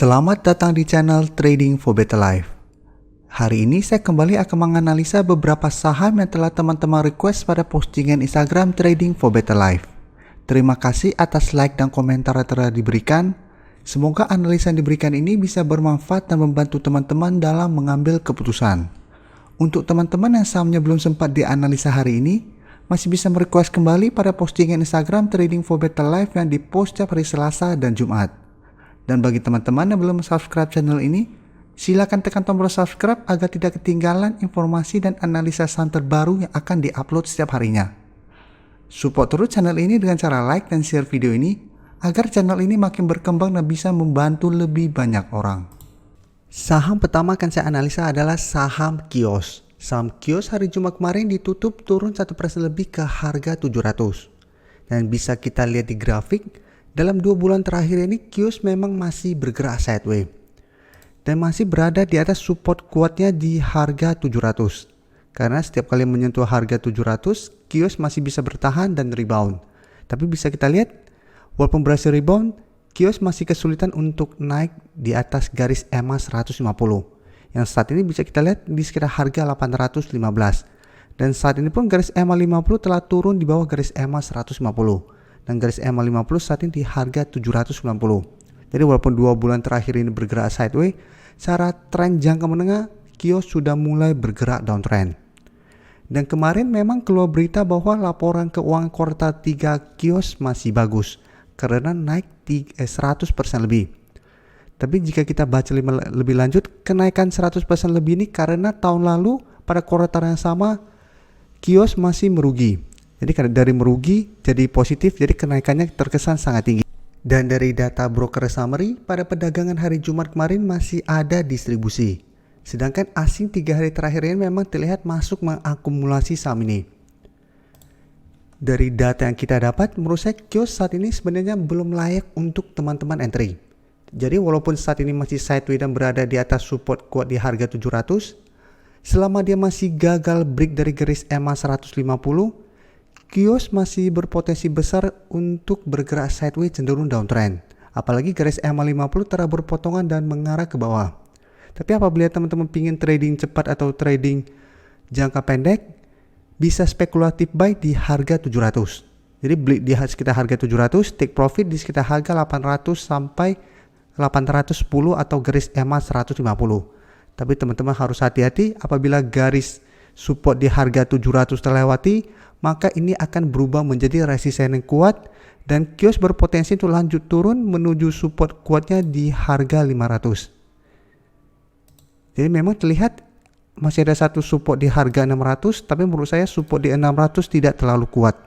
Selamat datang di channel Trading for Better Life. Hari ini saya kembali akan menganalisa beberapa saham yang telah teman-teman request pada postingan Instagram Trading for Better Life. Terima kasih atas like dan komentar yang telah diberikan. Semoga analisa yang diberikan ini bisa bermanfaat dan membantu teman-teman dalam mengambil keputusan. Untuk teman-teman yang sahamnya belum sempat dianalisa hari ini, masih bisa merequest kembali pada postingan Instagram Trading for Better Life yang dipost setiap hari Selasa dan Jumat. Dan bagi teman-teman yang belum subscribe channel ini, silakan tekan tombol subscribe agar tidak ketinggalan informasi dan analisa saham terbaru yang akan diupload setiap harinya. Support terus channel ini dengan cara like dan share video ini, agar channel ini makin berkembang dan bisa membantu lebih banyak orang. Saham pertama akan saya analisa adalah saham Kios. Saham Kios hari Jumat kemarin ditutup turun 1% lebih ke harga 700. Dan bisa kita lihat di grafik, dalam 2 bulan terakhir ini Kios memang masih bergerak sideways dan masih berada di atas support kuatnya di harga 700. Karena setiap kali menyentuh harga 700, Kios masih bisa bertahan dan rebound. Tapi bisa kita lihat, walaupun berhasil rebound, Kios masih kesulitan untuk naik di atas garis EMA 150. Yang saat ini bisa kita lihat di sekitar harga 815. Dan saat ini pun garis EMA 50 telah turun di bawah garis EMA 150. Dan garis EMA 50 saat ini di harga 790. Jadi walaupun 2 bulan terakhir ini bergerak sideways, secara tren jangka menengah Kios sudah mulai bergerak downtrend. Dan kemarin memang keluar berita bahwa laporan keuangan kuartal 3 Kios masih bagus karena naik 100% lebih. Tapi jika kita baca lebih lanjut, kenaikan 100% lebih ini karena tahun lalu pada kuartal yang sama Kios masih merugi. Jadi dari merugi jadi positif, jadi kenaikannya terkesan sangat tinggi. Dan dari data broker summary, pada perdagangan hari Jumat kemarin masih ada distribusi. Sedangkan asing 3 hari terakhir ini memang terlihat masuk mengakumulasi saham ini. Dari data yang kita dapat, menurut saya Kios saat ini sebenarnya belum layak untuk teman-teman entry. Jadi walaupun saat ini masih sideways dan berada di atas support kuat di harga 700, selama dia masih gagal break dari garis EMA 150, Kios masih berpotensi besar untuk bergerak sideways cenderung downtrend. Apalagi garis EMA 50 telah berpotongan dan mengarah ke bawah. Tapi apabila teman-teman ingin trading cepat atau trading jangka pendek, bisa spekulatif buy di harga 700. Jadi beli di sekitar harga 700, take profit di sekitar harga 800 sampai 810 atau garis EMA 150. Tapi teman-teman harus hati-hati apabila garis support di harga 700 terlewati, maka ini akan berubah menjadi resisten yang kuat dan Kios berpotensi untuk lanjut turun menuju support kuatnya di harga 500. Jadi memang terlihat masih ada satu support di harga 600, tapi menurut saya support di 600 tidak terlalu kuat.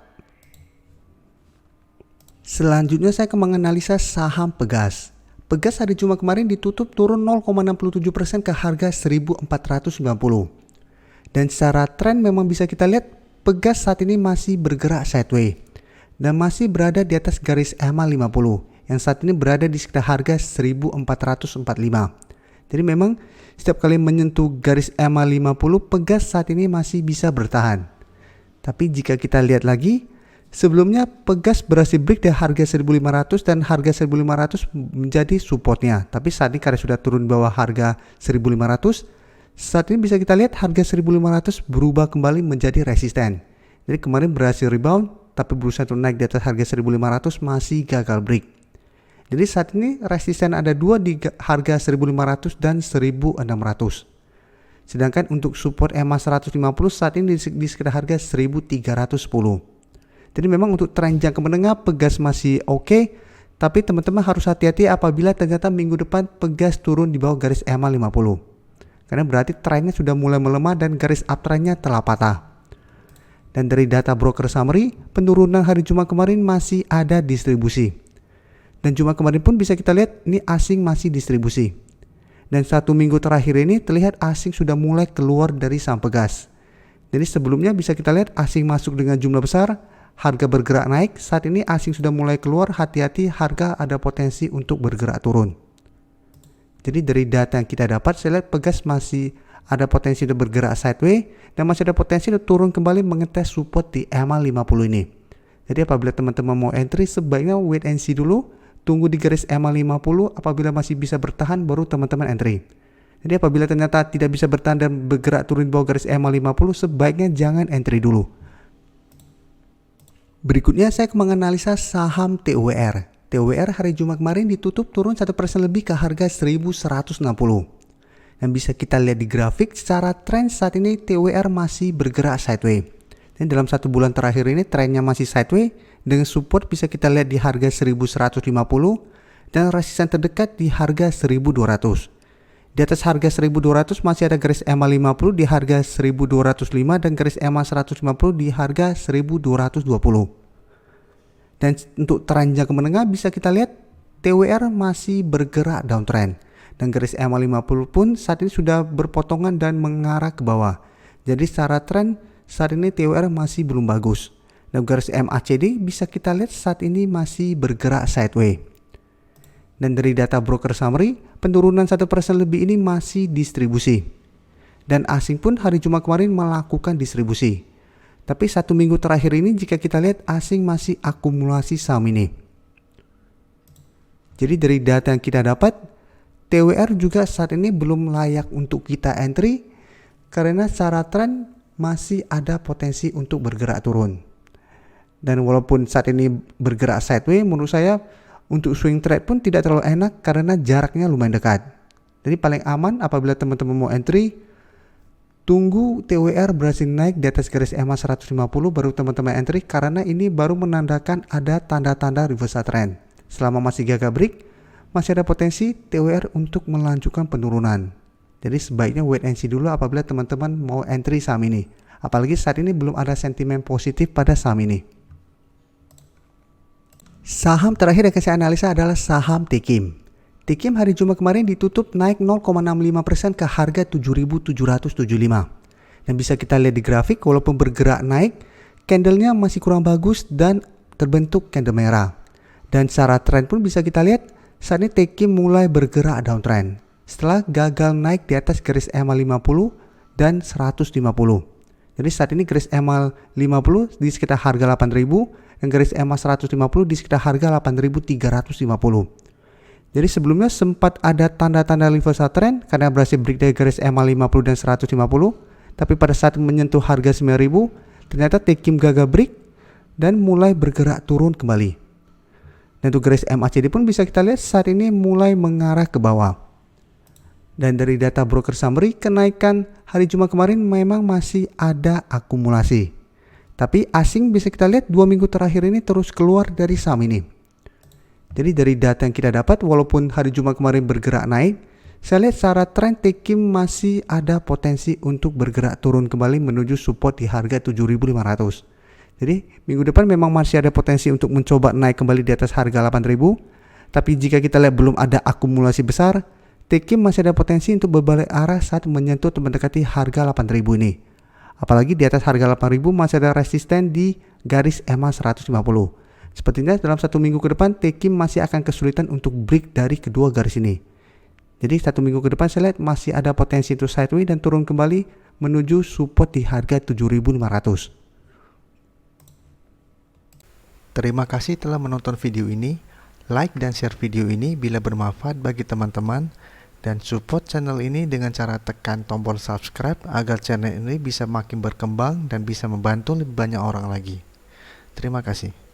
Selanjutnya saya akan menganalisa saham Pegas. Pegas hari Jumat kemarin ditutup turun 0,67% ke harga 1490. Dan secara tren memang bisa kita lihat Pegas saat ini masih bergerak sideways dan masih berada di atas garis EMA 50 yang saat ini berada di sekitar harga 1445. Jadi memang setiap kali menyentuh garis EMA 50, Pegas saat ini masih bisa bertahan. Tapi jika kita lihat lagi, sebelumnya Pegas berhasil break dari harga 1500 dan harga 1500 menjadi supportnya. Tapi saat ini karena sudah turun bawah harga 1500, saat ini bisa kita lihat harga 1500 berubah kembali menjadi resisten. Jadi kemarin berhasil rebound, tapi berusaha untuk naik di atas harga 1500 masih gagal break. Jadi saat ini resisten ada 2 di harga 1500 dan 1600. Sedangkan untuk support EMA 150 saat ini di sekitar harga 1310. Jadi memang untuk tren jangka menengah Pegas masih oke, tapi teman-teman harus hati-hati apabila ternyata minggu depan Pegas turun di bawah garis EMA 50. Karena berarti trennya sudah mulai melemah dan garis uptrendnya telah patah. Dan dari data broker summary, penurunan hari Jumat kemarin masih ada distribusi. Dan Jumat kemarin pun bisa kita lihat ini asing masih distribusi. Dan 1 minggu terakhir ini terlihat asing sudah mulai keluar dari saham Pegas. Jadi sebelumnya bisa kita lihat asing masuk dengan jumlah besar, harga bergerak naik. Saat ini asing sudah mulai keluar, hati-hati harga ada potensi untuk bergerak turun. Jadi dari data yang kita dapat, saya lihat Pegas masih ada potensi untuk bergerak sideways dan masih ada potensi untuk turun kembali mengetes support di EMA 50 ini. Jadi apabila teman-teman mau entry, sebaiknya wait and see dulu, tunggu di garis EMA 50, apabila masih bisa bertahan baru teman-teman entry. Jadi apabila ternyata tidak bisa bertahan dan bergerak turun di bawah garis EMA 50, sebaiknya jangan entry dulu. Berikutnya saya menganalisa saham TWR. TWR hari Jumat kemarin ditutup turun 1% lebih ke harga 1160. Dan bisa kita lihat di grafik, secara tren saat ini TWR masih bergerak sideways. Dan dalam 1 bulan terakhir ini trennya masih sideways, dengan support bisa kita lihat di harga 1150 dan resisten terdekat di harga 1200. Di atas harga 1200 masih ada garis EMA 50 di harga 1205 dan garis EMA 150 di harga 1220. Dan untuk tren jangka menengah bisa kita lihat TWR masih bergerak downtrend. Dan garis EMA 50 pun saat ini sudah berpotongan dan mengarah ke bawah. Jadi secara tren saat ini TWR masih belum bagus. Dan garis MACD bisa kita lihat saat ini masih bergerak sideways. Dan dari data broker summary, penurunan 1% lebih ini masih distribusi. Dan asing pun hari Jumat kemarin melakukan distribusi. Tapi 1 minggu terakhir ini jika kita lihat asing masih akumulasi saham ini. Jadi dari data yang kita dapat, TWR juga saat ini belum layak untuk kita entry karena secara tren masih ada potensi untuk bergerak turun. Dan walaupun saat ini bergerak sideways, menurut saya untuk swing trade pun tidak terlalu enak karena jaraknya lumayan dekat. Jadi paling aman apabila teman-teman mau entry, tunggu TWR berhasil naik di atas garis EMA 150 baru teman-teman entry karena ini baru menandakan ada tanda-tanda reversal trend. Selama masih gagal break, masih ada potensi TWR untuk melanjutkan penurunan. Jadi sebaiknya wait and see dulu apabila teman-teman mau entry saham ini. Apalagi saat ini belum ada sentimen positif pada saham ini. Saham terakhir yang saya analisa adalah saham Tekim. Tekim hari Jumat kemarin ditutup naik 0,65% ke harga 7.775. Dan bisa kita lihat di grafik, walaupun bergerak naik, candlenya masih kurang bagus dan terbentuk candle merah. Dan secara trend pun bisa kita lihat, saat ini Tekim mulai bergerak downtrend setelah gagal naik di atas garis EMA 50 dan 150. Jadi saat ini garis EMA 50 di sekitar harga 8.000 dan garis EMA 150 di sekitar harga 8.350. Jadi sebelumnya sempat ada tanda-tanda reversal trend karena berhasil break dari garis EMA 50 dan 150, tapi pada saat menyentuh harga 9.000 ternyata Tekim gagal break dan mulai bergerak turun kembali. Dan untuk garis MACD pun bisa kita lihat saat ini mulai mengarah ke bawah. Dan dari data broker summary, kenaikan hari Jumat kemarin memang masih ada akumulasi. Tapi asing bisa kita lihat 2 minggu terakhir ini terus keluar dari saham ini. Jadi dari data yang kita dapat, walaupun hari Jumat kemarin bergerak naik, saya lihat secara tren Tekim masih ada potensi untuk bergerak turun kembali menuju support di harga 7.500. Jadi minggu depan memang masih ada potensi untuk mencoba naik kembali di atas harga 8.000. Tapi jika kita lihat belum ada akumulasi besar, Tekim masih ada potensi untuk berbalik arah saat menyentuh atau mendekati harga 8.000 ini. Apalagi di atas harga 8.000 masih ada resisten di garis EMA 150. Sepertinya dalam 1 minggu ke depan Tekim masih akan kesulitan untuk break dari kedua garis ini. Jadi 1 minggu ke depan saya lihat masih ada potensi untuk sideways dan turun kembali menuju support di harga 7.500. Terima kasih telah menonton video ini. Like dan share video ini bila bermanfaat bagi teman-teman. Dan support channel ini dengan cara tekan tombol subscribe agar channel ini bisa makin berkembang dan bisa membantu lebih banyak orang lagi. Terima kasih.